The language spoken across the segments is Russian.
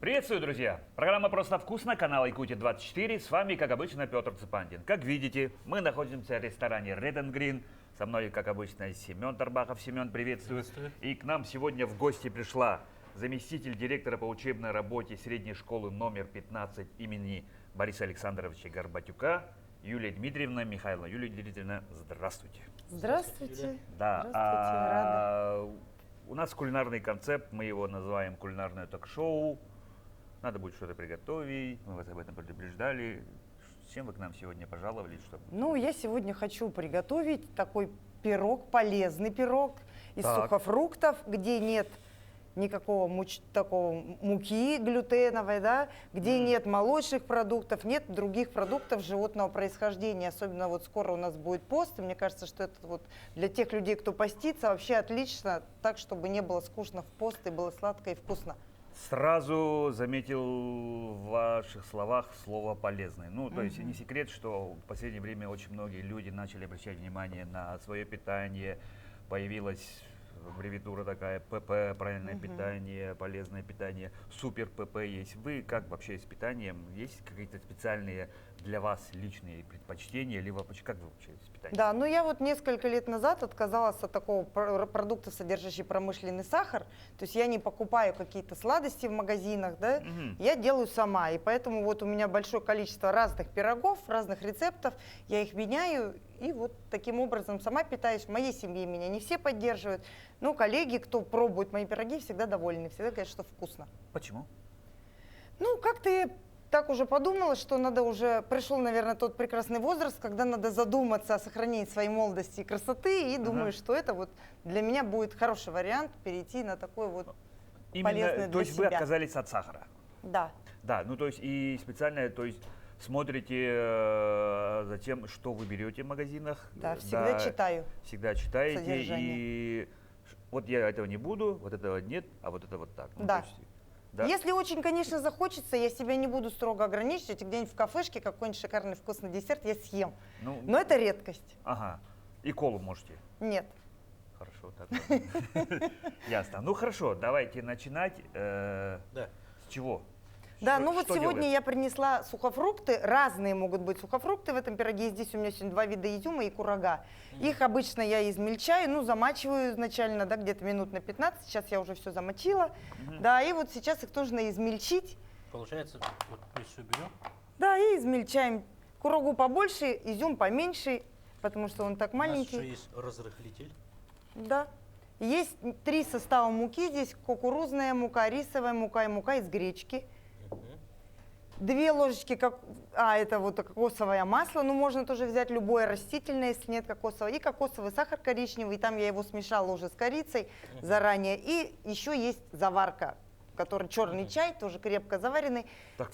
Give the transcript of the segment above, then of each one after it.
Приветствую, друзья! Программа «Просто вкусно», канал Якутия-24. С вами, как обычно, Петр Цыпандин. Как видите, мы находимся в ресторане Red and Green. Со мной, как обычно, Семен Тарбахов. Семен, приветствую. И к нам сегодня в гости пришла заместитель директора по учебной работе средней школы номер 15 имени Бориса Александровича Горбатюка Юлия Дмитриевна Михайловна. Юлия Дмитриевна, здравствуйте. Здравствуйте. Да, Здравствуйте, рада. У нас кулинарный концепт, мы его называем кулинарное ток-шоу. Надо будет что-то приготовить, мы вас об этом предупреждали. С чем вы к нам сегодня пожаловали? Чтобы... Ну, я сегодня хочу приготовить такой пирог, полезный пирог из сухофруктов, где нет никакого муки глютеновой, да, где нет молочных продуктов, нет других продуктов животного происхождения. Особенно вот скоро у нас будет пост, и мне кажется, что это вот для тех людей, кто постится, вообще отлично, так, чтобы не было скучно в пост и было сладко и вкусно. Сразу заметил в ваших словах слово «полезный». Ну, то есть не секрет, что в последнее время очень многие люди начали обращать внимание на свое питание. Появилась аббревиатура такая ПП, правильное питание, полезное питание, супер ПП есть. Вы как вообще с питанием? Есть какие-то специальные для вас личные предпочтения? Либо как вы вообще с питанием? Да, ну я вот несколько лет назад отказалась от такого продукта, содержащего промышленный сахар. То есть я не покупаю какие-то сладости в магазинах, да, я делаю сама. И поэтому вот у меня большое количество разных пирогов, разных рецептов, я их меняю. И вот таким образом сама питаюсь. В моей семье меня не все поддерживают. Но коллеги, кто пробует мои пироги, всегда довольны, всегда говорят, что вкусно. Почему? Ну, как-то я так уже подумала, что надо уже, пришел, наверное, тот прекрасный возраст, когда надо задуматься о сохранении своей молодости и красоты. И думаю, что это вот для меня будет хороший вариант перейти на такой вот полезный для то есть себя. вы отказались от сахара? Да. Да, ну то есть и специально, то есть смотрите за тем, что вы берете в магазинах. Да, всегда читаю. Всегда читаете. Содержание. И вот я этого не буду, вот этого нет, а вот это вот так. Ну, Да. то есть, да. Если очень, конечно, захочется, я себя не буду строго ограничивать, где-нибудь в кафешке какой-нибудь шикарный вкусный десерт я съем. Ну, но это редкость. Ага. И колу можете? Нет. Хорошо, так. Ясно. Ну хорошо, давайте начинать. С чего? Да, ну вот сегодня я принесла сухофрукты, разные могут быть сухофрукты в этом пироге. Здесь у меня сегодня 2 вида изюма и курага. Их обычно я измельчаю, ну замачиваю изначально, да, где-то минут на 15. Сейчас я уже все замочила. Да, и вот сейчас их нужно измельчить. Получается, вот мы все берем. Да, и измельчаем. Курагу побольше, изюм поменьше, потому что он так маленький. У нас еще есть разрыхлитель. Да. Есть 3 состава муки здесь: кукурузная мука, рисовая мука и мука из гречки. 2 ложечки, это вот кокосовое масло, ну можно тоже взять любое растительное, если нет кокосового, и кокосовый сахар коричневый, там я его смешала уже с корицей заранее, и еще есть заварка, который черный чай, тоже крепко заваренный.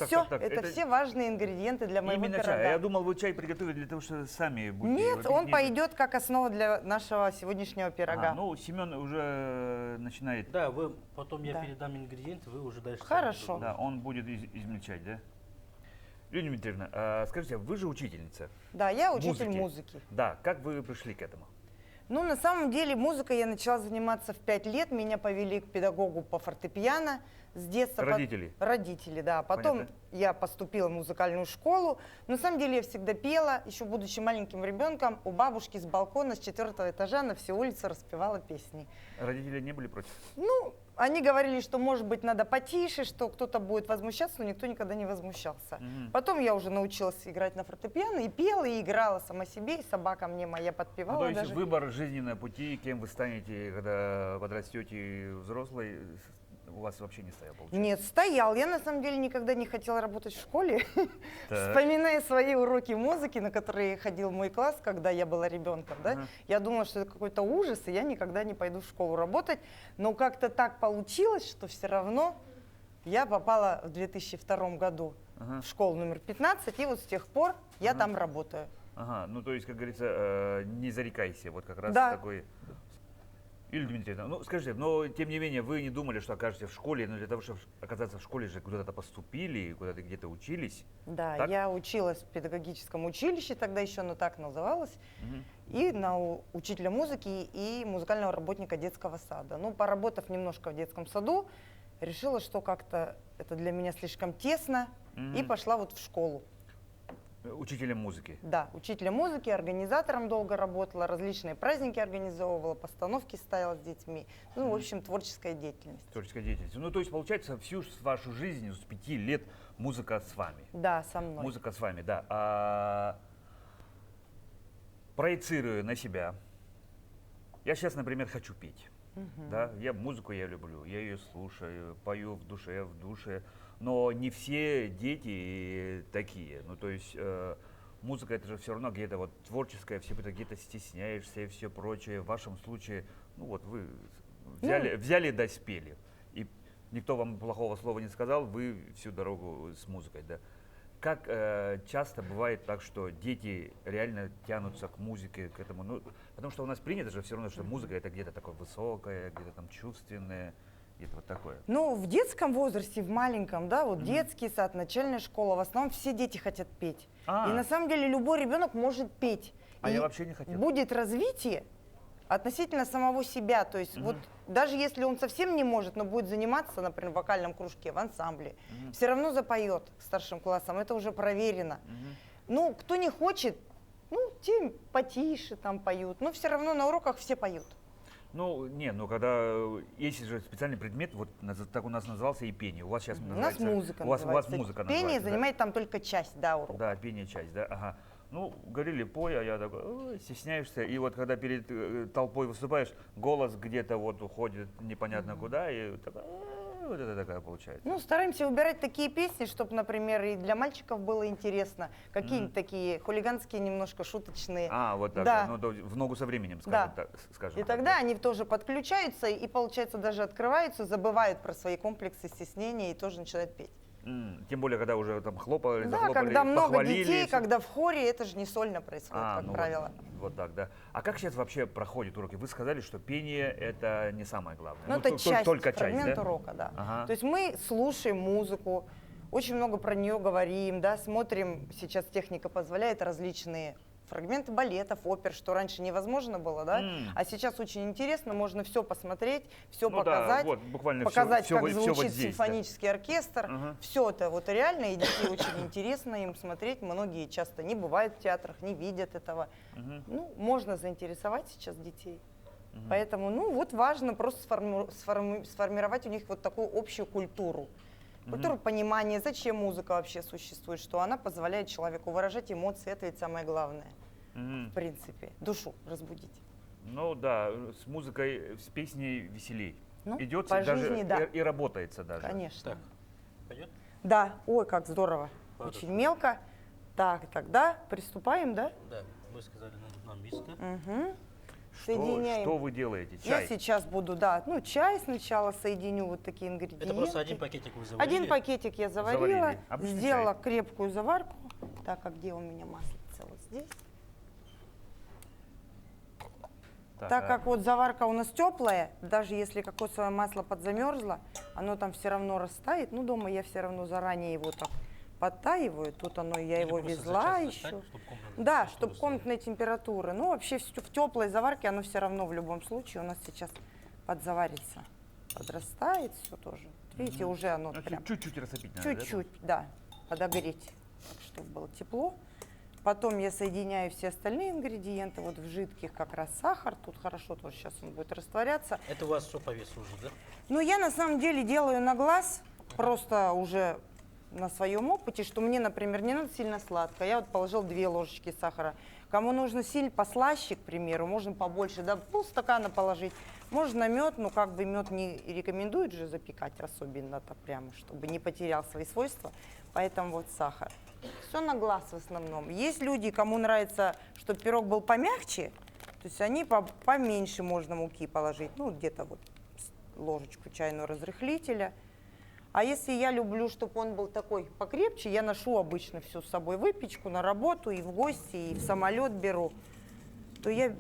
Все, это все важные ингредиенты для моего пирога. Чай. Я думал, вы чай приготовили для того, чтобы сами будете... Нет, он пойдет как основа для нашего сегодняшнего пирога. Ну, Семен уже начинает... Да, потом я передам ингредиенты, вы уже дальше... Хорошо. Да, он будет измельчать, да? Юлия Дмитриевна, скажите, вы же учительница? Да, я учитель музыки. Да, как вы пришли к этому? Ну, на самом деле, музыкой я начала заниматься в 5 лет. Меня повели к педагогу по фортепиано с детства. Родители? Родители, да. Потом Понятно. я поступила в музыкальную школу. На самом деле, я всегда пела. Еще будучи маленьким ребенком, у бабушки с балкона с 4-го этажа на всю улицу распевала песни. Родители не были против? Ну, они говорили, что, может быть, надо потише, что кто-то будет возмущаться, но никто никогда не возмущался. Потом я уже научилась играть на фортепиано, и пела, и играла сама себе, и собака мне моя подпевала. Ну, то есть даже. выбор жизненного пути, кем вы станете, когда подрастете взрослый, у вас вообще не стоял, получается? Нет, стоял. Я, на самом деле, никогда не хотела работать в школе. Вспоминая свои уроки музыки, на которые ходил мой класс, когда я была ребенком, да, я думала, что это какой-то ужас, и я никогда не пойду в школу работать. Но как-то так получилось, что все равно я попала в 2002 году в школу номер 15, и вот с тех пор я там работаю. Ага, ну то есть, как говорится, не зарекайся, вот как раз Да. такой Юлия Дмитриевна, ну скажите, но тем не менее вы не думали, что окажетесь в школе, но для того, чтобы оказаться в школе же куда-то поступили, куда-то где-то учились? Да, Так? я училась в педагогическом училище, тогда еще оно так называлось, Мгм. и на учителя музыки и музыкального работника детского сада. Ну, поработав немножко в детском саду, решила, что как-то это для меня слишком тесно, и Мгм. пошла вот в школу. Учителем музыки. Да, учителем музыки, организатором долго работала, различные праздники организовывала, постановки ставила с детьми. Ну, в общем, творческая деятельность. Творческой деятельности. Ну, то есть, получается, всю вашу жизнь, с 5 лет, музыка с вами. Да, со мной. Музыка с вами, да. Проецируя на себя. Я сейчас, например, хочу петь. Да? Музыку я люблю, я ее слушаю, пою в душе. Но не все дети такие. Ну, то есть музыка это же все равно где-то вот творческая, все где-то стесняешься и все прочее. В вашем случае, ну вот вы взяли да спели. И никто вам плохого слова не сказал, вы всю дорогу с музыкой, да. Как часто бывает так, что дети реально тянутся к музыке, к этому? Ну, потому что у нас принято же все равно, что музыка это где-то такое высокое, где-то там чувственное, где-то вот такое. Ну, в детском возрасте, в маленьком, да, вот детский сад, начальная школа, в основном все дети хотят петь. А. И на самом деле любой ребенок может петь. А И я вообще не хотел. будет развитие относительно самого себя. То есть вот даже если он совсем не может, но будет заниматься, например, в вокальном кружке, в ансамбле, все равно запоет к старшим классам, это уже проверено. Ну, кто не хочет, ну, те потише там поют, но все равно на уроках все поют. Ну, не, ну когда есть же специальный предмет, вот так у нас назывался и пение. У вас сейчас У нас называется... музыка у вас называется. музыка Пение называется, да? занимает там только часть, да, урока. Да, пение часть, да, ага. Ну, говорили, пой, а я такой, «Ой, стесняешься. И вот когда перед толпой выступаешь, голос где-то вот уходит непонятно куда, и такой, вот это такая получается. Ну, стараемся выбирать такие песни, чтобы, например, и для мальчиков было интересно. Какие-нибудь такие хулиганские, немножко шуточные. Вот так, Да. ну, в ногу со временем, Да. скажем И так, тогда да. они тоже подключаются и, получается, даже открываются, забывают про свои комплексы, стеснения и тоже начинают петь. Тем более, когда уже там хлопали, Да, захлопали, когда много похвалили, детей, всё. когда в хоре, это же не сольно происходит, как ну правило. Вот так, да. А как сейчас вообще проходят уроки? Вы сказали, что пение это не самое главное. Ну, это часть, только часть, фрагмент да? урока, да. Ага. То есть мы слушаем музыку, очень много про нее говорим, да, смотрим, сейчас техника позволяет различные фрагменты балетов, опер, что раньше невозможно было, да, а сейчас очень интересно, можно все посмотреть, все Ну да, показать, вот буквально показать, всё как вот звучит здесь, да. симфонический оркестр, Ага. все это вот реально, и детей очень интересно им смотреть, многие часто не бывают в театрах, не видят этого, ну, можно заинтересовать сейчас детей. Поэтому, ну, вот важно просто сформировать у них вот такую общую культуру. Культуру понимания, зачем музыка вообще существует, что она позволяет человеку выражать эмоции, это ведь самое главное, в принципе, душу разбудить. Ну да, с музыкой, с песней веселей. Ну, Идет по даже жизни, да. и работается даже. Конечно. Так, пойдет? Да, ой, как здорово, Хорошо. очень мелко. Так, тогда приступаем, да? Да, вы сказали, нам миска. Угу. Что вы делаете? Чай? Я сейчас буду, да, ну, чай сначала соединю, вот такие ингредиенты. Это просто один пакетик вы заварили. Один пакетик я заварила, Заварили. Обычный сделала чай. крепкую заварку. Так, а где у меня масло целое? Здесь. Так как вот заварка у нас теплая, даже если кокосовое масло подзамерзло, оно там все равно растает. Ну, дома я все равно заранее его так подтаиваю. Тут оно, я Или его просто везла за час еще. достать, чтоб комнатная Да, температура чтобы стояла. комнатная температура. Ну, вообще в теплой заварке оно все равно в любом случае у нас сейчас подзаварится. Подрастает все тоже. Видите, уже оно Ну, прям чуть-чуть растопить надо, да? чуть-чуть, да, подогреть, так, чтобы было тепло. Потом я соединяю все остальные ингредиенты. Вот в жидких как раз сахар. Тут хорошо тоже сейчас он будет растворяться. Это у вас все по весу уже, да? Но я на самом деле делаю на глаз, просто уже на своем опыте, что мне, например, не надо сильно сладко. Я вот положил 2 ложечки сахара. Кому нужно сильно послаще, к примеру, можно побольше, да, полстакана положить. Можно мед, но как бы мед не рекомендуют же запекать особенно-то прямо, чтобы не потерял свои свойства. Поэтому вот сахар. Все на глаз в основном. Есть люди, кому нравится, чтобы пирог был помягче, то есть они поменьше можно муки положить, ну где-то вот ложечку чайного разрыхлителя. А если я люблю, чтобы он был такой покрепче, я ношу обычно всю с собой выпечку на работу, и в гости, и в самолет беру, то я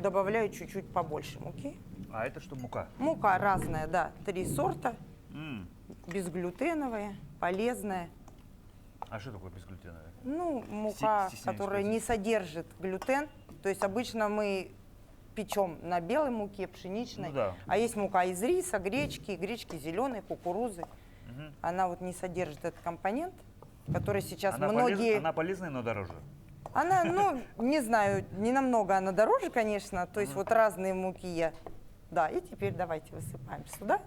добавляю чуть-чуть побольше муки. А это что, мука? Мука разная, да, 3 сорта, М. безглютеновая, полезная. А что такое безглютеновое? Ну, мука, Стесняюсь которая спросить. не содержит глютен. То есть обычно мы печем на белой муке, пшеничной. Ну да. А есть мука из риса, гречки зеленой, кукурузы. Мгм. Она вот не содержит этот компонент, который сейчас Она, многие... она полезная, но дороже. Она, ну, не знаю, не намного она дороже, конечно. То есть вот разные муки я... Да, и теперь давайте высыпаем сюда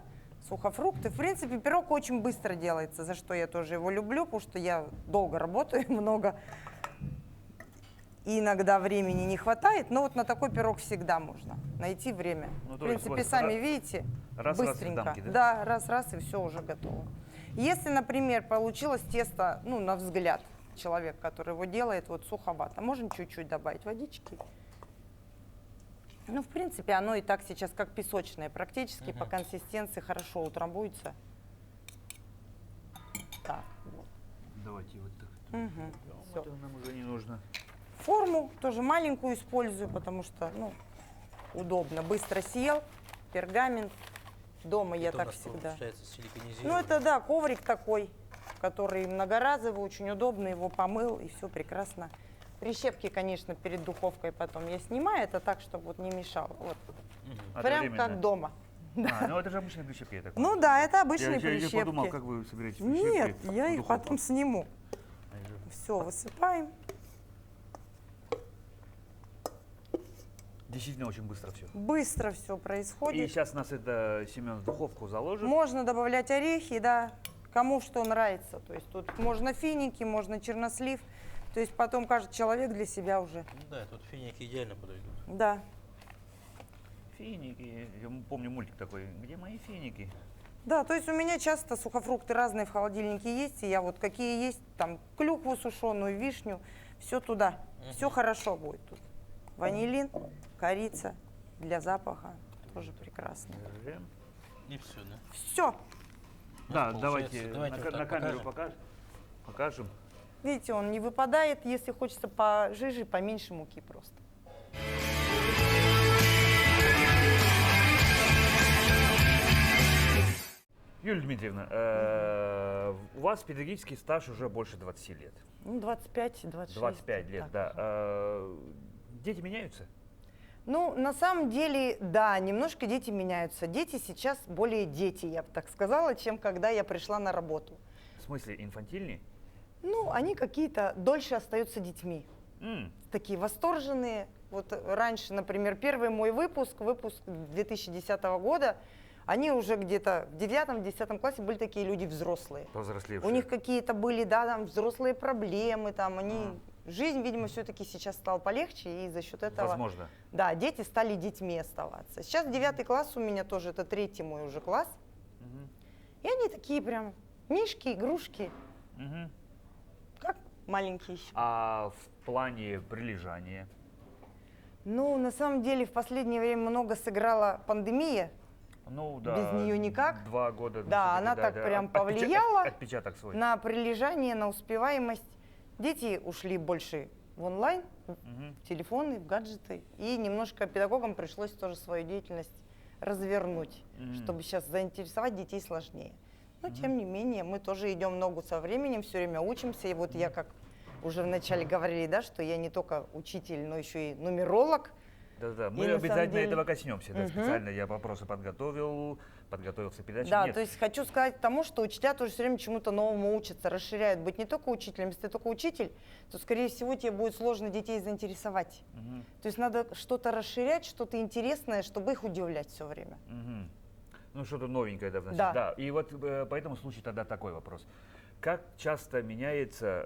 сухофрукты. В принципе, пирог очень быстро делается, за что я тоже его люблю, потому что я долго работаю, много. И иногда времени не хватает, но вот на такой пирог всегда можно найти время. Ну, В то есть принципе, вот сами видите, раз-раз из быстренько. дамки, да? Да, раз-раз, и все уже готово. Если, например, получилось тесто, ну, на взгляд, человек, который его делает, вот суховато, можно чуть-чуть добавить водички. Ну, в принципе, оно и так сейчас как песочное, практически по консистенции хорошо утрамбуется. Так, вот. Давайте вот так. Мгм, всё. Это нам уже не нужно. Форму тоже маленькую использую, потому что, ну, удобно. Быстро съел, пергамент. Дома я Это у так нас всегда. получается силиконизированный. Ну, это, да, коврик такой, который многоразовый, очень удобно, его помыл, и все прекрасно. Прищепки, конечно, перед духовкой потом я снимаю, это так, чтобы вот не мешало. Вот. Прям как дома. А, ну это же обычные прищепки, я так Ну да, это обычные я прищепки. подумал, как вы собираетесь Нет, прищепки я в их духовку? потом сниму. Они же- Все, высыпаем. Действительно очень быстро все. Быстро все И происходит. сейчас нас это Семен в духовку заложит. Можно добавлять орехи, да, кому что нравится. То есть тут можно финики, можно чернослив. То есть потом каждый человек для себя уже. Ну да, тут финики идеально подойдут. Да. Финики. Я помню мультик такой. Где мои финики? Да, то есть у меня часто сухофрукты разные в холодильнике есть, и я вот какие есть, там клюкву сушеную, вишню, все туда, все хорошо будет тут. Ванилин, корица для запаха, тоже прекрасно. Держим. И все, да? Все, Да, получается, давайте, давайте на, вот так на камеру покажем. покажем. видите, он не выпадает, если хочется пожиже, поменьше муки просто. Юлия Дмитриевна, у вас педагогический стаж уже больше 20 лет. Ну, 25-26. 25 лет, так. да. Дети меняются? Ну, на самом деле, да, немножко дети меняются. Дети сейчас более дети, я бы так сказала, чем когда я пришла на работу. В смысле, инфантильнее? Ну, они какие-то дольше остаются детьми. Такие восторженные. Вот раньше, например, первый мой выпуск 2010 года, они уже где-то в 9-10 классе были такие люди взрослые. Повзрослевшие. У них какие-то были, да, там взрослые проблемы, там они... Жизнь, видимо, все-таки сейчас стала полегче, и за счет этого... Возможно. Да, дети стали детьми оставаться. Сейчас 9 класс у меня тоже, это 3-й мой уже класс. Мгм. И они такие прям мишки, игрушки, Мгм. как маленькие еще. А в плане прилежания? Ну, на самом деле, в последнее время много сыграла пандемия. Ну да. Без неё никак. 2 года. Да, всё-таки, она так прям повлияла Отпечаток свой. На прилежание, на успеваемость. Дети ушли больше в онлайн, Мгм. в телефоны, в гаджеты. И немножко педагогам пришлось тоже свою деятельность развернуть, чтобы сейчас заинтересовать детей сложнее. Но, тем не менее, мы тоже идем ногу со временем, все время учимся. И вот я, как уже вначале говорили, да, что я не только учитель, но еще и нумеролог. Да-да, И мы на обязательно самом деле- этого коснемся. Да, специально я вопросы подготовился к передаче. Да, Нет, то есть хочу сказать тому, что учителя тоже все время чему-то новому учатся, расширяют. Быть не только учителем, если ты только учитель, то, скорее всего, тебе будет сложно детей заинтересовать. Мгм. То есть надо что-то расширять, что-то интересное, чтобы их удивлять все время. Мгм. Ну, что-то новенькое, да, значит. Да. Да. И вот по этому случаю тогда такой вопрос. Как часто меняется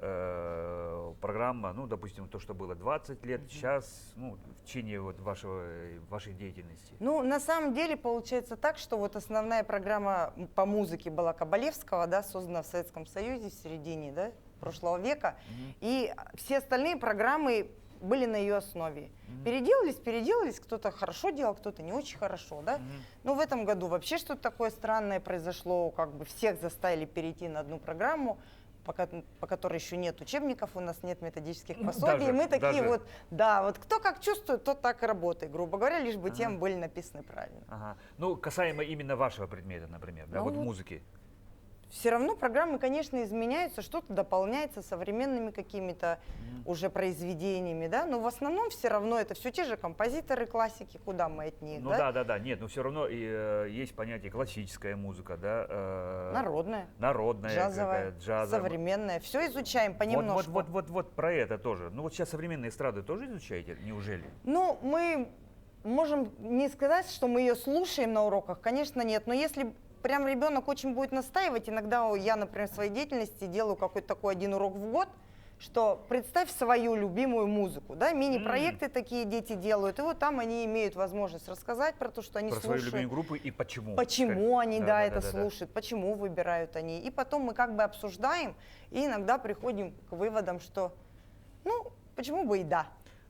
программа, ну, допустим, то, что было 20 лет, сейчас, ну, в течение вот вашей деятельности? Ну, на самом деле получается так, что вот основная программа по музыке была Кабалевского, да, создана в Советском Союзе в середине, да, прошлого века. И все остальные программы были на ее основе. Переделались, кто-то хорошо делал, кто-то не очень хорошо, да. Но в этом году вообще что-то такое странное произошло, как бы всех заставили перейти на одну программу. по которой еще нет учебников, у нас нет методических Ну, пособий. даже- И мы такие даже- вот, да, вот кто как чувствует, тот так и работает, грубо говоря, лишь бы Ага. темы были написаны правильно. Ага. Ну, касаемо именно вашего предмета, например, да, Ну вот вот. музыки. Все равно программы, конечно, изменяются, что-то дополняется современными какими-то уже произведениями, да, но в основном все равно это все те же композиторы, классики, куда мы от них, Ну да, нет, но все равно есть понятие классическая музыка, да, Народная, народная, джазовая, какая-то, джазовая. современная, все изучаем понемножку. Вот про это тоже. Ну вот сейчас современные эстрады тоже изучаете, неужели? Ну, мы можем не сказать, что мы ее слушаем на уроках, конечно, нет, но если прям ребенок очень будет настаивать, иногда я, например, в своей деятельности делаю какой-то такой один урок в год, что представь свою любимую музыку, да, мини-проекты такие дети делают, и вот там они имеют возможность рассказать про то, что они Про свою слушают. любимую группу и почему. Почему они, да, это да. слушают, почему выбирают они. И потом мы как бы обсуждаем, и иногда приходим к выводам, что, ну, почему бы и да.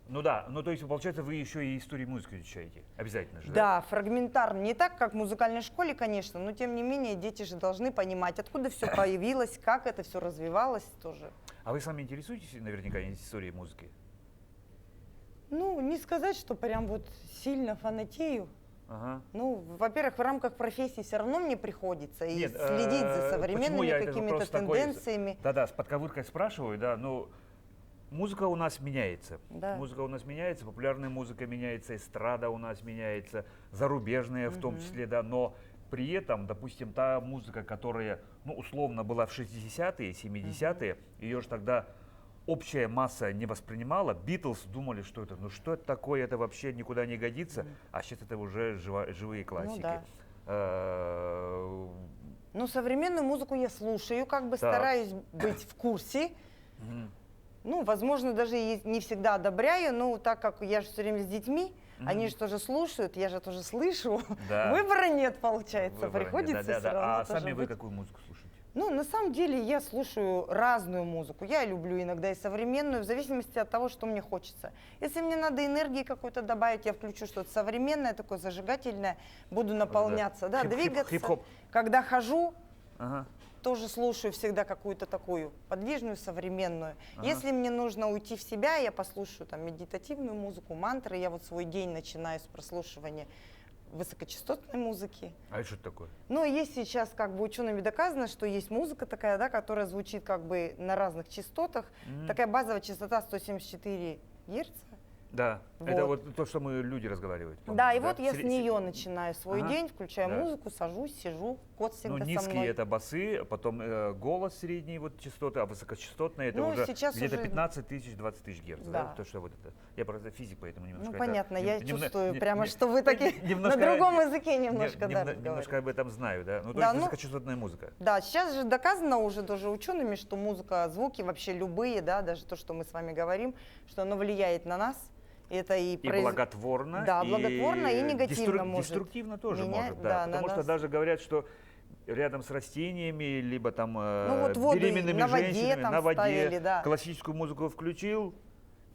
Ну да, ну то есть получается вы еще и историю музыки изучаете, обязательно же, да? Да, фрагментарно. Не так, как в музыкальной школе, конечно, но тем не менее дети же должны понимать, откуда все появилось, как это все развивалось тоже. А вы сами интересуетесь наверняка историей музыки? Ну, не сказать, что прям вот сильно фанатею. Ага. Ну, во-первых, в рамках профессии все равно мне приходится и Нет, следить за почему современными я этот какими-то вопрос такой, тенденциями. Да-да, с подковыркой спрашиваю, да, ну, музыка у нас меняется. Да. Музыка у нас меняется, популярная музыка меняется, эстрада у нас меняется, зарубежная в том числе, да, но при этом, допустим, та музыка, которая, ну, условно была в 60-е, 70-е, ее же тогда общая масса не воспринимала. Битлз думали, что это, ну что это такое, это вообще никуда не годится, а сейчас это уже живые классики. да. Э, Ну, современную музыку я слушаю, как бы Так. стараюсь быть в курсе. мгм. Ну, возможно, даже и не всегда одобряю, но так как я же все время с детьми, они же тоже слушают, я же тоже слышу. Да. Выбора нет, получается, Выбора нет, приходится да-да-да. все равно А тоже сами вы быть. какую музыку слушаете? Ну, на самом деле я слушаю разную музыку. Я люблю иногда и современную, в зависимости от того, что мне хочется. Если мне надо энергии какой-то добавить, я включу что-то современное, такое зажигательное, буду наполняться, да, двигаться. Хип-хоп. Когда хожу, Ага. тоже слушаю всегда какую-то такую подвижную, современную. Ага. Если мне нужно уйти в себя, я послушаю там медитативную музыку, мантры. Я вот свой день начинаю с прослушивания высокочастотной музыки. А это что это такое? Но есть сейчас как бы учеными доказано, что есть музыка такая, да, которая звучит как бы на разных частотах. Такая базовая частота 174 Гц. Да, это Вот. вот то, что мы люди разговаривают. Да, по-моему, и вот я с Сре- нее начинаю свой Ага. день, включаю Да. музыку, сажусь, сижу, кот всегда Ну, со низкие мной. это басы, потом голос средний, вот частоты, а высокочастотные это Ну, уже сейчас где-то уже- 15 тысяч, 20 тысяч герц. Да. Да. То, что вот это. Я просто физик, поэтому немножко. Ну, это понятно, я немно- чувствую не- прямо, не- что вы таки немножко- на другом языке не- немножко, да, немножко разговариваете. об этом знаю, да. Ну, то Да, есть ну- высокочастотная музыка. Да, сейчас же доказано уже тоже учеными, что музыка, звуки вообще любые, да, даже то, что мы с вами говорим, что оно влияет на нас. Это и, И благотворно, Да, благотворно и негативно может деструктивно тоже менять, может, да, да. на Потому что нас. даже говорят, что рядом с растениями, либо там вот воду беременными на воде женщинами там на воде ставили, да. классическую музыку включил,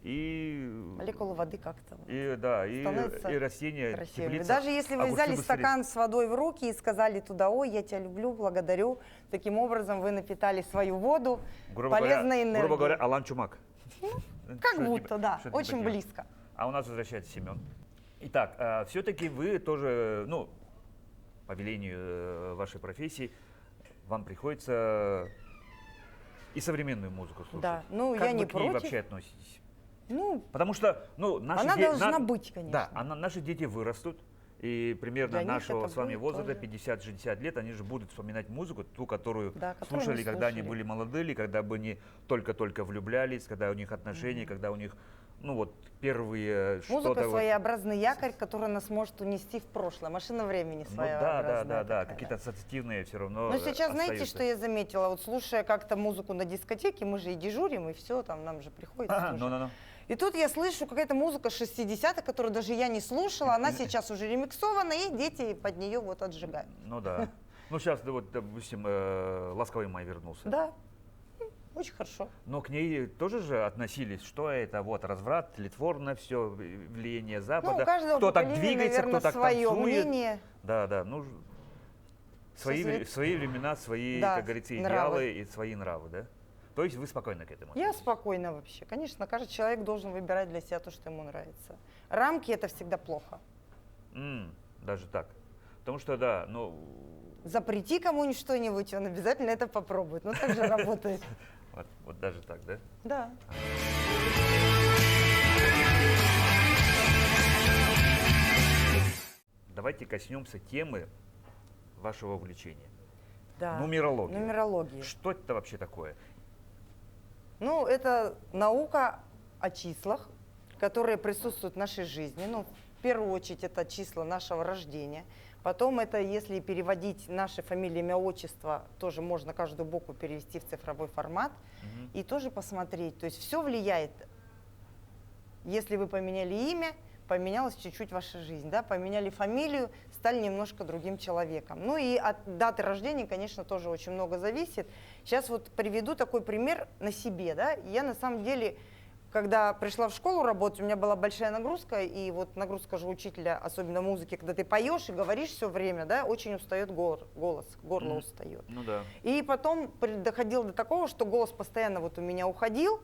и молекулы воды как-то вот становятся и растения красивыми. теплица, Даже если вы огурцы взяли быстрее. стакан с водой в руки и сказали туда: ой, я тебя люблю, благодарю, таким образом вы напитали свою воду полезной энергией. грубо говоря, Алан Чумак. Как Что-то будто, типа- да, что-то очень типа него. близко. А у нас возвращается Семен. Итак, все-таки вы тоже, ну, по велению вашей профессии, вам приходится и современную музыку слушать. Да, ну, Как я вы не к ней против. вообще относитесь? Ну, Потому что, ну, наши она де- должна быть, конечно. Да, наши дети вырастут, и примерно Для них нашего это с вами будет возраста, тоже. 50-60 лет, они же будут вспоминать музыку, ту, которую Да, которую слушали, они когда они слушали. были молодые, когда бы они только-только влюблялись, когда у них отношения, когда у них, ну вот, первые музыка что-то... вот- своеобразный якорь, который нас может унести в прошлое. Машина времени Ну своеобразная. да, такая, какие-то ассоциативные все равно Но сейчас, знаете, остаются. что я заметила? Вот слушая как-то музыку на дискотеке, мы же и дежурим, и все, там нам же приходится слушать. Ну. И тут я слышу какая-то музыка 60-х, которую даже я не слушала, она сейчас уже ремиксована, и дети под нее вот отжигают. Ну да. Ну сейчас, да, вот, допустим, «Ласковый май» вернулся. Да, очень хорошо. Но к ней тоже же относились, что это вот разврат, тлетворно все, влияние Ну, Запада. у каждого кто так поколения, двигается, наверное, кто так свое танцует. мнение. Да, ну свои Сейчас свои времена, свои, Да, как говорится, нравы. идеалы и свои нравы, да? То есть вы спокойно к этому Я относитесь? спокойна вообще. Конечно, каждый человек должен выбирать для себя то, что ему нравится. Рамки — это всегда плохо. Даже так. Потому что, да, ну, Запрети кому-нибудь что-нибудь, он обязательно это попробует. Ну, так же работает. вот даже так, да? Да. Давайте коснемся темы вашего увлечения. Да. Нумерология. Нумерология. Что это вообще такое? Ну, это наука о числах, которые присутствуют в нашей жизни. Ну, в первую очередь, это числа нашего рождения. Потом это, если переводить наши фамилии, имя, отчество, тоже можно каждую букву перевести в цифровой формат и тоже посмотреть. То есть все влияет. Если вы поменяли имя, поменялась чуть-чуть ваша жизнь, да, поменяли фамилию, стали немножко другим человеком. Ну и от даты рождения, конечно, тоже очень много зависит. Сейчас вот приведу такой пример на себе, да. Я на самом деле, когда пришла в школу работать, у меня была большая нагрузка, и вот нагрузка же учителя, особенно музыки, когда ты поешь и говоришь все время, да, очень устает голос, горло устает. Ну да. И потом доходило до такого, что голос постоянно вот у меня уходил,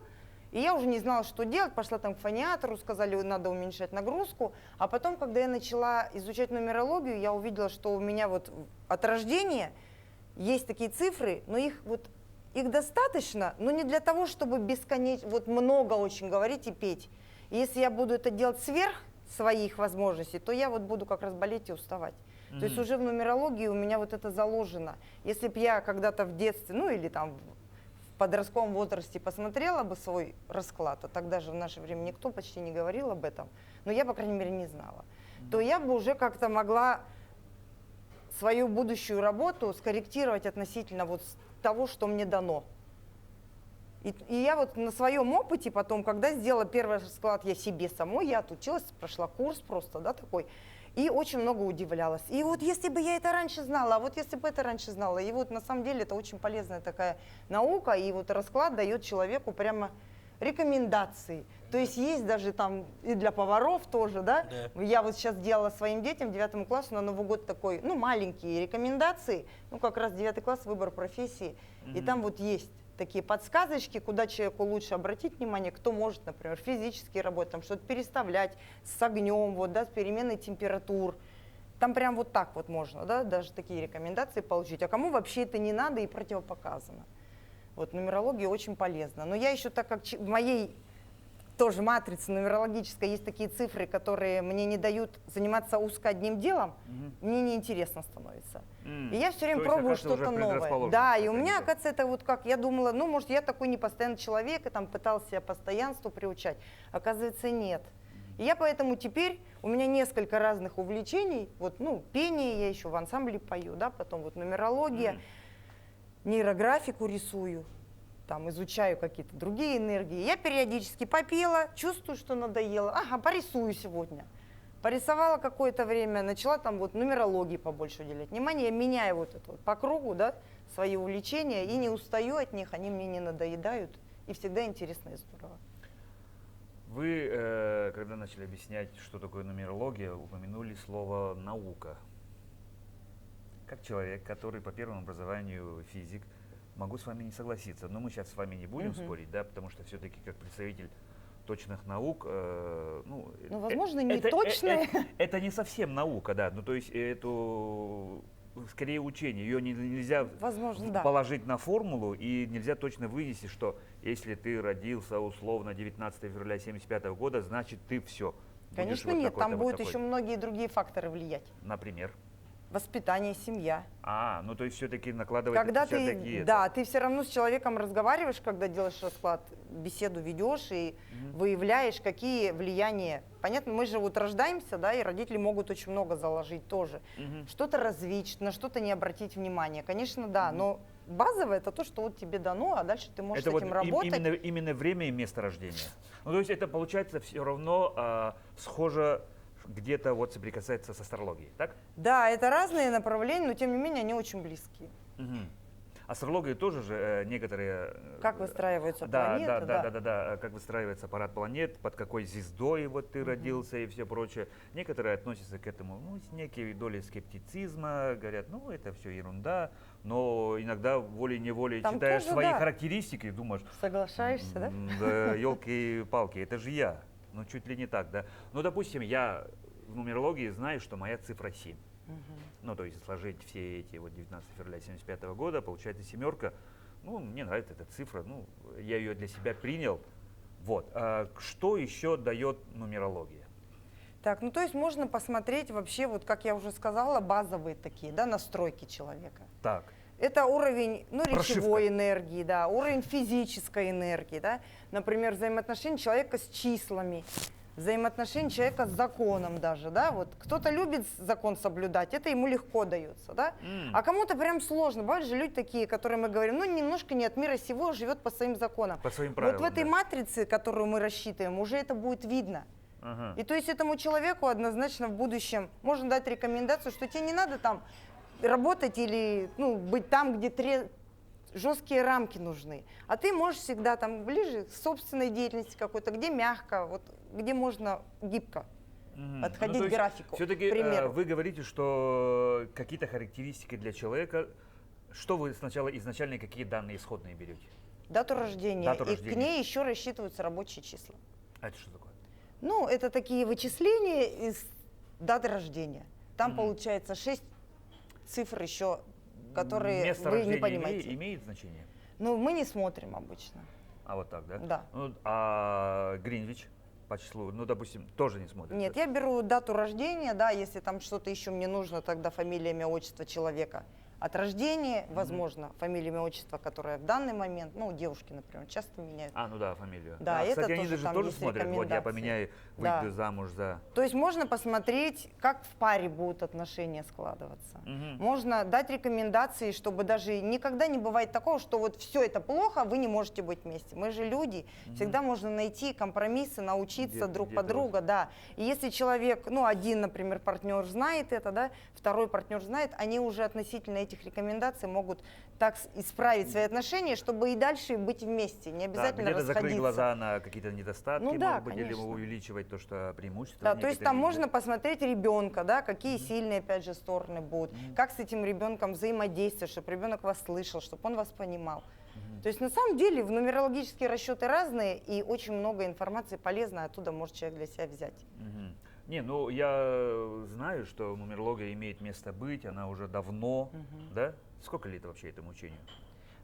и я уже не знала, что делать, пошла там к фониатору, сказали, надо уменьшать нагрузку. А потом, когда я начала изучать нумерологию, я увидела, что у меня вот от рождения есть такие цифры, но их достаточно, но не для того, чтобы бесконечно, вот много очень говорить и петь. И если я буду это делать сверх своих возможностей, то я вот буду как раз болеть и уставать. То есть уже в нумерологии у меня вот это заложено. Если бы я когда-то в детстве, ну или там в подростковом возрасте посмотрела бы свой расклад, а тогда же в наше время никто почти не говорил об этом, но я, по крайней мере, не знала, то я бы уже как-то могла свою будущую работу скорректировать относительно вот того, что мне дано. И я вот на своем опыте потом, когда сделала первый расклад я себе самой, я отучилась, прошла курс просто, да, такой, и очень много удивлялась. И вот если бы я это раньше знала, а вот если бы это раньше знала, и вот на самом деле это очень полезная такая наука, и вот расклад дает человеку прямо рекомендации. То есть есть даже там и для поваров тоже, да? Я вот сейчас делала своим детям 9 классу на Новый год такой, ну, маленькие рекомендации, ну, как раз 9 класс, выбор профессии, и там вот есть такие подсказочки, куда человеку лучше обратить внимание, кто может, например, физически работать, там что-то переставлять с огнем, вот, да, с переменной температур. Там прям вот так вот можно, да, даже такие рекомендации получить. А кому вообще это не надо и противопоказано. Вот нумерология очень полезна. Но я еще, так как в моей тоже матрице нумерологической есть такие цифры, которые мне не дают заниматься узко одним делом, мне неинтересно становится. И я все время пробую что-то новое. Да, и у меня, оказывается, это вот как, я думала, ну, может, я такой непостоянный человек, и там пытался себя постоянству приучать. Оказывается, нет. И я поэтому теперь, у меня несколько разных увлечений, вот, ну, пение, я еще в ансамбле пою, да, потом вот нумерология, нейрографику рисую, там, изучаю какие-то другие энергии. Я периодически попела, чувствую, что надоело, ага, порисую сегодня. Порисовала какое-то время, начала там вот нумерологии побольше уделять внимание, я меняю вот это вот по кругу, да, свои увлечения, и не устаю от них, они мне не надоедают, и всегда интересно и здорово. Вы, когда начали объяснять, что такое нумерология, упомянули слово «наука». Как человек, который по первому образованию физик, могу с вами не согласиться, но мы сейчас с вами не будем спорить, да, потому что все-таки как представитель точных наук, ну, возможно, не точные. Это не совсем наука, да, ну, то есть эту, скорее учение, ее нельзя возможно, положить на формулу, и нельзя точно вынести, что если ты родился условно 19 февраля 1975 года, значит ты все. Конечно, вот нет, там вот будут такой. еще многие другие факторы влиять. Например? Воспитание, семья. Ну то есть все-таки накладывать Когда ты, такие... да, ты все равно с человеком разговариваешь, когда делаешь расклад, беседу ведешь и выявляешь, какие влияния. Понятно, мы же вот рождаемся, да, и родители могут очень много заложить тоже. Что-то развить, на что-то не обратить внимания. Конечно, да, но базовое это то, что вот тебе дано, а дальше ты можешь это с этим работать. Именно время и место рождения. Ну то есть это получается все равно схоже, где-то вот соприкасается с астрологией, так? Да, это разные направления, но тем не менее они очень близкие. астрология тоже же некоторые... Как выстраиваются да, планеты, да, как выстраивается парад планет, под какой звездой вот ты родился и все прочее. Некоторые относятся к этому ну, с некой долей скептицизма, говорят, ну это все ерунда, но иногда волей-неволей Там читаешь тоже, свои да. характеристики и думаешь, Соглашаешься, да? да, елки-палки, это же я. Ну, чуть ли не так, да. Ну, допустим, я в нумерологии знаю, что моя цифра 7. Ну, то есть сложить все эти вот 19 февраля 75 года, получается семерка. Ну, мне нравится эта цифра, ну, я ее для себя принял. Вот. А что еще дает нумерология? Так, ну то есть можно посмотреть вообще, вот как я уже сказала, базовые такие, да, настройки человека. Так. Это уровень, ну, Прошивка. речевой энергии, да, уровень физической энергии, да. Например, взаимоотношения человека с числами, взаимоотношения человека с законом даже, да. Вот кто-то любит закон соблюдать, это ему легко дается, да. А кому-то прям сложно. Бывают же люди такие, которые мы говорим, ну, немножко не от мира сего, живет по своим законам. По своим правилам, Вот в этой да. матрице, которую мы рассчитываем, уже это будет видно. Ага. И то есть этому человеку однозначно в будущем можно дать рекомендацию, что тебе не надо там работать или ну, быть там, где жесткие рамки нужны. А ты можешь всегда там ближе к собственной деятельности какой-то, где мягко, вот, где можно гибко подходить к графику. Все-таки к примеру. вы говорите, что какие-то характеристики для человека, что вы сначала изначально какие данные исходные берете? Дату рождения. Дату И рождения. к ней еще рассчитываются рабочие числа. А это что такое? Ну, это такие вычисления из даты рождения. Там получается 6 цифр еще, которые Место вы рождения не понимаете. имеет значение? Ну, мы не смотрим обычно. А вот так, да? Да. Ну, а Гринвич по числу, ну, допустим, тоже не смотрит? Нет, я беру дату рождения, да, если там что-то еще мне нужно, тогда фамилия, имя, отчество человека от рождения, возможно, фамилия, имя, отчество, которое в данный момент, ну, девушки, например, часто меняют. А, ну да, фамилию. Да, А, это кстати, они тоже даже там тоже есть смотрят, вот я рекомендации. поменяю, Да. выйду замуж за... То есть можно посмотреть, как в паре будут отношения складываться. Можно дать рекомендации, чтобы даже никогда не бывает такого, что вот все это плохо, вы не можете быть вместе. Мы же люди, всегда можно найти компромиссы, научиться друг где-то подруга, да. И если человек, ну, один, например, партнер знает это, да, второй партнер знает, они уже относительно этих рекомендаций могут так исправить свои отношения, чтобы и дальше быть вместе, не Да, обязательно где-то расходиться. закрыть глаза на какие-то недостатки, Ну да, может быть, или конечно. увеличивать то, что преимущества. Да, то есть там некоторые, можно посмотреть ребенка, да, какие сильные, опять же, стороны будут, как с этим ребенком взаимодействовать, чтобы ребенок вас слышал, чтобы он вас понимал. То есть на самом деле в нумерологические расчеты разные, и очень много информации полезной оттуда может человек для себя взять. Мгм. Не, ну я знаю, что нумерология имеет место быть, она уже давно, да? Сколько лет вообще этому учению?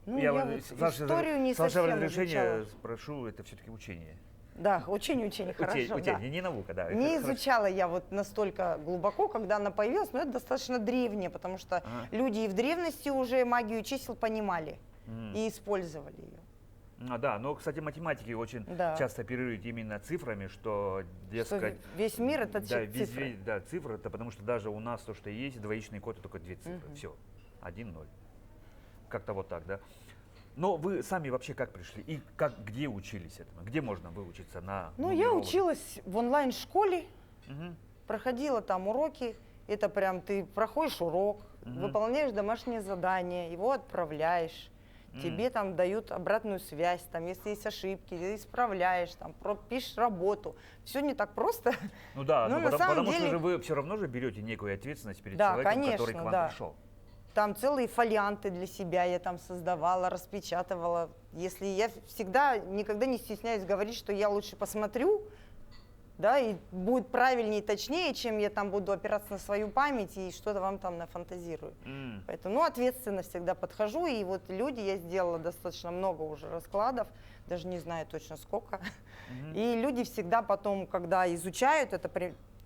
Ну, я вот историю не с вашего совсем разрешения изучала. спрошу, это все-таки учение. Да, очень-очень хорошо, да. Учение, не наука, да. Не Хорошо. изучала я вот настолько глубоко, когда она появилась, но это достаточно древнее, потому что Ага. люди и в древности уже магию чисел понимали и использовали ее. А, да, но, кстати, математики очень Да. часто оперируют именно цифрами, что, Что дескать... весь мир это да, цифры. да, цифры, это потому что даже у нас то, что есть, двоичный код, это только две цифры. Все, 1-0. Как-то вот так, да. Но вы сами вообще как пришли и где учились этому? Где можно выучиться на Ну, я нумеролога? училась в онлайн-школе, Мгм. проходила там уроки. Это прям ты проходишь урок, выполняешь домашнее задание, его отправляешь. Тебе там дают обратную связь, там, если есть ошибки, ты исправляешь, там, пишешь работу. Все не так просто. Ну да, Ну, но на самом потому что деле- же вы все равно же берете некую ответственность перед Да, человеком, конечно, который к вам да. пришел. Там целые фолианты для себя я там создавала, распечатывала. Если я всегда, никогда не стесняюсь говорить, что я лучше посмотрю, да, и будет правильнее и точнее, чем я там буду опираться на свою память и что-то вам там нафантазирую. Поэтому, ну, ответственно всегда подхожу, и вот люди, я сделала достаточно много уже раскладов, даже не знаю точно сколько. И люди всегда потом, когда изучают, это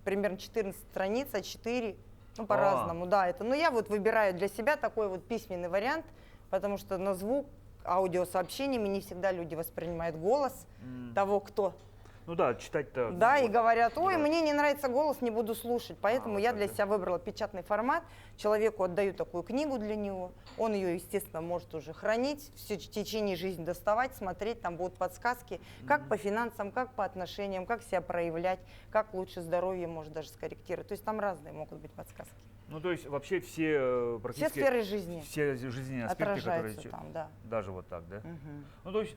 примерно 14 страниц, А4, ну, по-разному, да, это, но я вот выбираю для себя такой вот письменный вариант, потому что на звук, аудиосообщениями не всегда люди воспринимают голос того, кто. Ну да, читать-то... Да, и вот. говорят, ой, Да. мне не нравится голос, не буду слушать. Поэтому вот я так, для да. себя выбрала печатный формат. Человеку отдаю такую книгу для него. Он ее, естественно, может уже хранить, в течение жизни доставать, смотреть. Там будут подсказки, как по финансам, как по отношениям, как себя проявлять, как лучше здоровье может даже скорректировать. То есть там разные могут быть подсказки. Ну, то есть вообще все Все практически... сферы жизни Все жизненные аспекты, которые... отражаются там, да. Даже вот так, да? Мгм. Ну, то есть,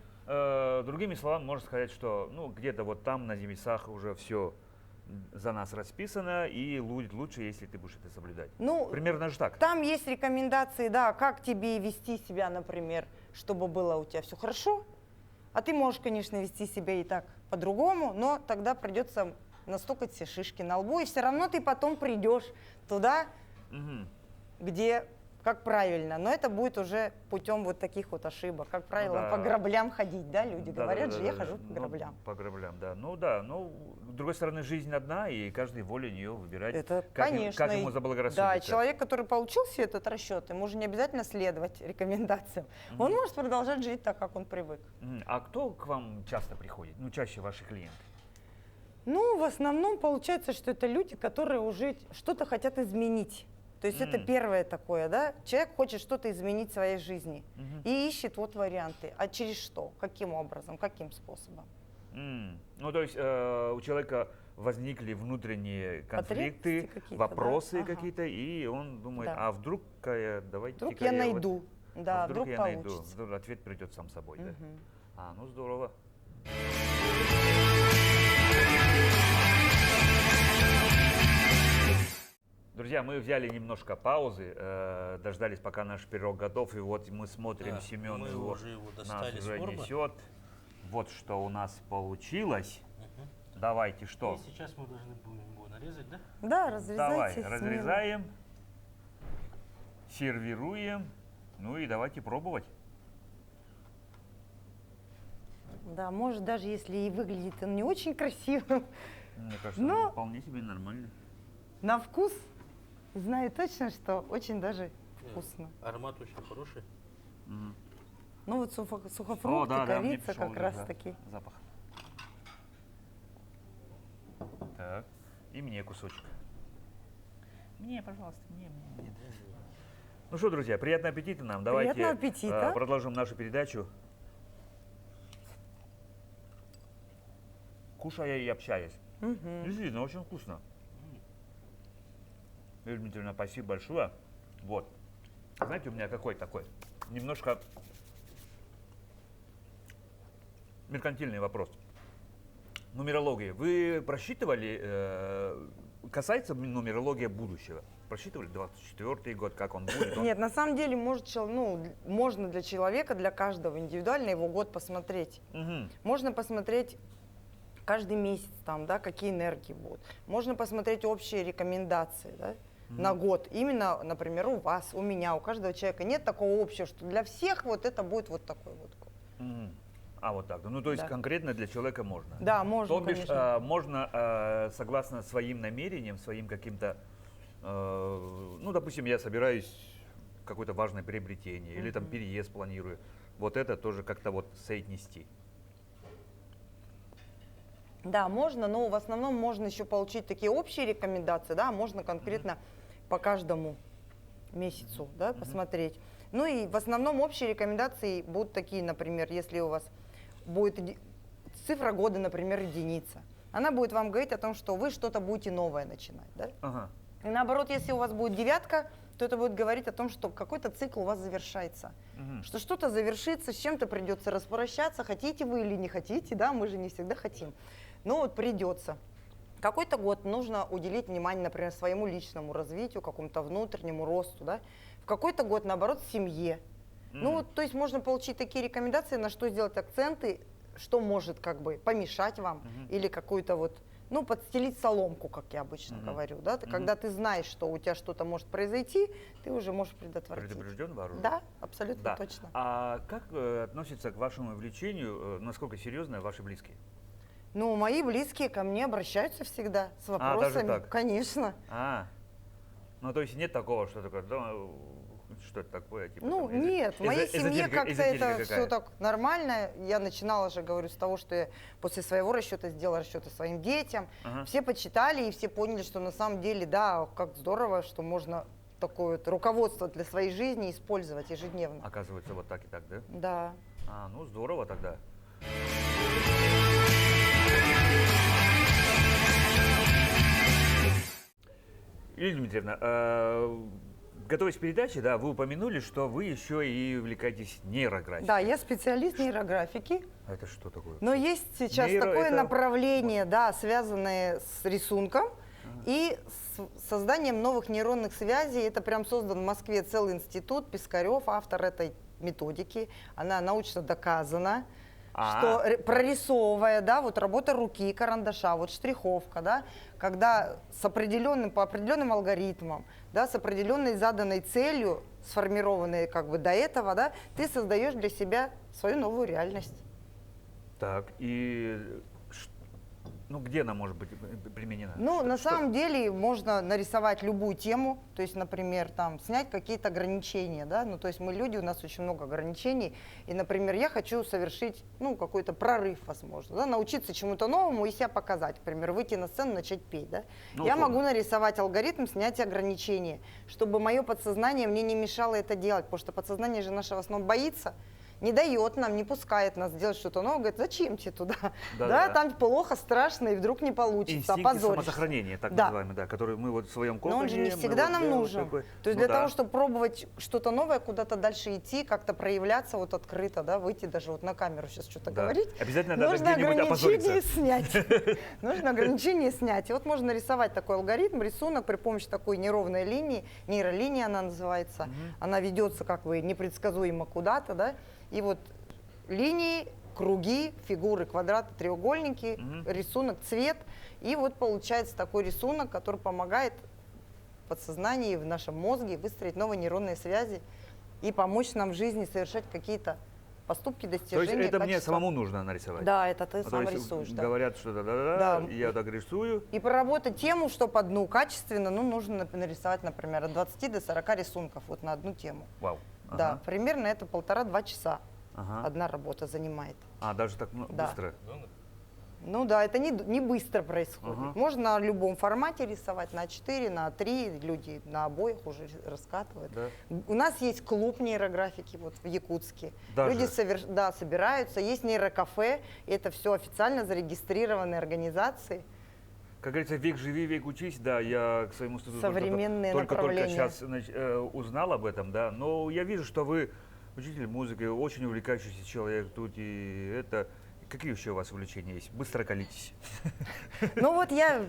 другими словами, можно сказать, что, ну, где-то вот там, на небесах, уже все за нас расписано, и будет лучше, если ты будешь это соблюдать. Ну, Примерно же так. там есть рекомендации, да, как тебе вести себя, например, чтобы было у тебя все хорошо. А ты можешь, конечно, вести себя и так по-другому, но тогда придется настукать все шишки на лбу, и все равно ты потом придешь туда, Мгм. где как правильно. Но это будет уже путем вот таких вот ошибок. Как правило, да. по граблям ходить, да, люди Да, говорят да, же, да, я да, хожу да. по Ну, граблям. по граблям, да. Ну да, ну, с другой стороны, жизнь одна, и каждый волен ее выбирать, Это, как, конечно. как ему и- заблагорассудится. Да, человек, который получил себе этот расчет, ему же не обязательно следовать рекомендациям. Он может продолжать жить так, как он привык. А кто к вам часто приходит? Ну, чаще ваши клиенты? Ну, в основном получается, что это люди, которые уже что-то хотят изменить. То есть это первое такое, да? Человек хочет что-то изменить в своей жизни и ищет вот варианты. А через что? Каким образом? Каким способом? Ну, то есть у человека возникли внутренние конфликты, Потребности какие-то, вопросы да? Ага. какие-то, и он думает, Да. а вдруг-ка я, давайте-ка Вдруг я вот- найду. Да, а вдруг я найду, получится. вдруг ответ придет сам собой, да? Мгм. А, ну здорово. Друзья, мы взяли немножко паузы, дождались, пока наш пирог готов, и вот мы смотрим, Да, Семен мы его, уже его нас достали из уже формы. несет. Вот что у нас получилось. Мгм. Давайте что? И сейчас мы должны будем его нарезать, да? Да, разрезайте. Давай, смело. разрезаем, сервируем, ну и давайте пробовать. Да, может, даже если и выглядит он не очень красивым, Мне кажется, Но- ну, вполне себе нормально. на вкус знаю точно, что очень даже вкусно. Аромат очень хороший. Мгм. Ну вот сухофрукты, мне корица пришел, как раз да, таки. запах. Так, и мне кусочек. Мне, пожалуйста, мне. Ну что, друзья, приятного аппетита нам. Давайте Приятного аппетита. продолжим нашу передачу. Кушая и общаясь. Мгм. Действительно, очень вкусно. Юлия Дмитриевна, спасибо большое. Вот. Знаете, у меня какой такой? Немножко меркантильный вопрос. Нумерология. Вы просчитывали, касается нумерология будущего? Просчитывали 24-й год, как он будет? Он- Нет, на самом деле можно для человека, для каждого индивидуально его год посмотреть. Мгм. Можно посмотреть каждый месяц, там, да, какие энергии будут. Можно посмотреть общие рекомендации, да, на год. Именно, например, у вас, у меня, у каждого человека. Нет такого общего, что для всех вот это будет вот такой вот год. Мгм. А, вот так. Ну, то есть Да. конкретно для человека можно? Да, можно, То бишь, конечно. можно, согласно своим намерениям, своим каким-то, ну, допустим, я собираюсь какое-то важное приобретение или там переезд планирую, вот это тоже как-то вот соотнести. Да, можно, но в основном можно еще получить такие общие рекомендации, да, можно конкретно по каждому месяцу, да, посмотреть. Ну и в основном общие рекомендации будут такие, например, если у вас будет цифра года, например, единица, она будет вам говорить о том, что вы что-то будете новое начинать, да. Ага. И наоборот, если у вас будет девятка, то это будет говорить о том, что какой-то цикл у вас завершается. Мгм. Что что-то завершится, с чем-то придется распрощаться, хотите вы или не хотите, да, мы же не всегда хотим. Но вот придется. Какой-то год нужно уделить внимание, например, своему личному развитию, какому-то внутреннему росту, да. В какой-то год, наоборот, семье. Ну вот, то есть можно получить такие рекомендации, на что сделать акценты, что может как бы помешать вам или какую-то вот, ну, подстелить соломку, как я обычно говорю, да. Когда ты знаешь, что у тебя что-то может произойти, ты уже можешь предотвратить. Предупрежден, вооружен? Да, абсолютно Да. точно. А как относится к вашему увлечению, насколько серьезно ваши близкие? Ну, мои близкие ко мне обращаются всегда с даже вопросами. так? Конечно. Ну, то есть нет такого, что такое, да, что это такое? Типа, Ну, там, нет, в моей семье эзотерика- как-то эзотерика это какая? все так нормально. Я начинала же, говорю, с того, что я после своего расчета сделала расчеты своим детям. Ага. Все почитали и все поняли, что на самом деле, да, как здорово, что можно такое вот руководство для своей жизни использовать ежедневно. Оказывается, вот так и так, да? Да. Ну здорово тогда. Юлия Дмитриевна, готовясь к передаче, да, вы упомянули, что вы еще и увлекаетесь нейрографией. Да, я специалист нейрографики. А это что такое? Но есть сейчас Нейро такое это- направление, да, связанное с рисунком и с созданием новых нейронных связей. Это прям создан в Москве целый институт. Пискарев, автор этой методики. Она научно доказана, что прорисовывая, да, вот работа руки, карандаша, вот штриховка, да, когда по определенным алгоритмам, да, с определенной заданной целью, сформированной как бы до этого, да, ты создаешь для себя свою новую реальность. Так, ну где она может быть применена? Ну, на Что- самом деле можно нарисовать любую тему, то есть, например, там, снять какие-то ограничения, да, ну, то есть мы люди, у нас очень много ограничений, и, например, я хочу совершить, ну, какой-то прорыв, возможно, да, научиться чему-то новому и себя показать, например, выйти на сцену, начать петь, да. Ну, Я условно. могу нарисовать алгоритм снятия ограничений, чтобы мое подсознание мне не мешало это делать, потому что подсознание же наше в основном боится, не дает нам, не пускает нас делать что-то новое, говорит, зачем тебе туда? Да-да-да. Да, там плохо, страшно, и вдруг не получится, Инстинкт опозоришься. самосохранения, так Да. называемый, да, который мы вот в своем Но коконе... он же не мы всегда вот нам делаем нужен. такой- То есть Ну для да. того, чтобы пробовать что-то новое, куда-то дальше идти, как-то проявляться вот открыто, да, выйти даже вот на камеру сейчас что-то Да. говорить. Обязательно надо Нужно где-нибудь ограничение опозориться. снять. Нужно ограничение снять. И вот можно нарисовать такой алгоритм, рисунок при помощи такой неровной линии, нейролиния она называется. Она ведется как бы непредсказуемо куда-то, да, и вот линии, круги, фигуры, квадраты, треугольники, рисунок, цвет. И вот получается такой рисунок, который помогает в подсознании, в нашем мозге выстроить новые нейронные связи и помочь нам в жизни совершать какие-то поступки, То есть достижения, это мне качества. самому нужно нарисовать? Да, это ты А то сам есть рисуешь. Да. говорят, что да-да-да, Да. я так рисую. И проработать тему, чтобы одну качественно, ну, нужно нарисовать, например, от 20 до 40 рисунков вот на одну тему. Вау. Да, Ага. примерно это 1,5-2 часа Ага. одна работа занимает. А, даже так Да. быстро? Ну да, это не быстро происходит. Ага. Можно на любом формате рисовать, на А4, на А3, люди на обоих уже раскатывают. Да. У нас есть клуб нейрографики вот в Якутске. Даже? Люди да, собираются, есть нейрокафе, и это все официально зарегистрированные организации. Как говорится, век живи, век учись, да, я к своему стыду Современные только направления. сейчас узнал об этом, да, но я вижу, что вы учитель музыки, очень увлекающийся человек тут, и это... Какие еще у вас увлечения есть? Быстро колитесь. Ну вот я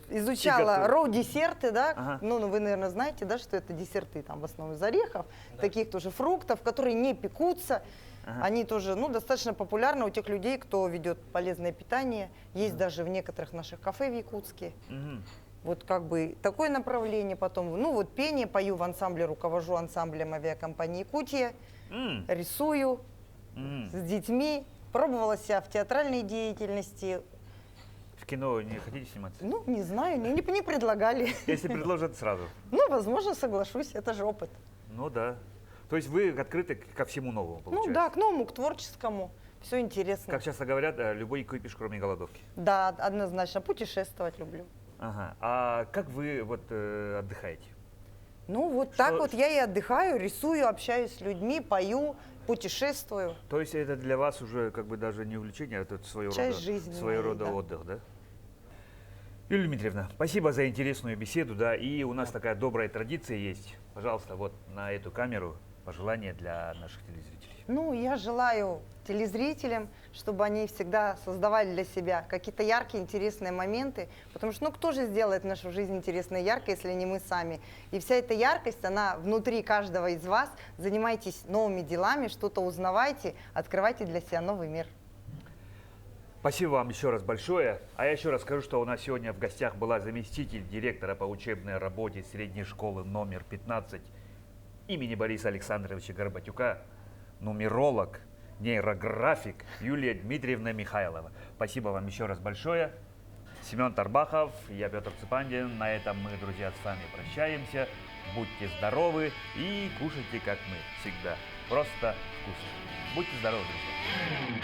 изучала готовы. роу-десерты, да, Ага. ну вы, наверное, знаете, да, что это десерты там в основном из орехов, таких тоже фруктов, которые не пекутся. Ага. Они тоже, ну, достаточно популярны у тех людей, кто ведет полезное питание. Есть даже в некоторых наших кафе в Якутске. Мгм. Вот как бы такое направление потом. Ну вот пение, пою в ансамбле, руковожу ансамблем авиакомпании «Якутия», М, рисую м. с детьми, пробовала себя в театральной деятельности. В кино не хотите сниматься? Ну, не знаю, не предлагали. Если предложат сразу. Ну, возможно, соглашусь, это же опыт. Ну да. То есть вы открыты ко всему новому, получается? Ну да, к новому, к творческому. Все интересно. Как часто говорят, любой кипиш, кроме голодовки. Да, однозначно. Путешествовать люблю. Ага. А как вы вот отдыхаете? Ну, вот Что- так вот я и отдыхаю, рисую, общаюсь с людьми, пою, путешествую. То есть это для вас уже как бы даже не увлечение, а это своего Часть рода, жизни своего моей, рода да. отдых, да? Юлия Дмитриевна, спасибо за интересную беседу, да, и у нас такая добрая традиция есть. Пожалуйста, вот на эту камеру пожелания для наших телезрителей. Ну, я желаю телезрителям, чтобы они всегда создавали для себя какие-то яркие, интересные моменты, потому что, ну, кто же сделает нашу жизнь интересной и яркой, если не мы сами? И вся эта яркость, она внутри каждого из вас. Занимайтесь новыми делами, что-то узнавайте, открывайте для себя новый мир. Спасибо вам еще раз большое. А я еще раз скажу, что у нас сегодня в гостях была заместитель директора по учебной работе средней школы номер 15 имени Бориса Александровича Горбатюка, нумеролог, нейрографик Юлия Дмитриевна Михайлова. Спасибо вам еще раз большое. Семен Тарбахов, я Петр Цыпандин. На этом мы, друзья, с вами прощаемся. Будьте здоровы и кушайте, как мы всегда. Просто вкусно. Будьте здоровы, друзья.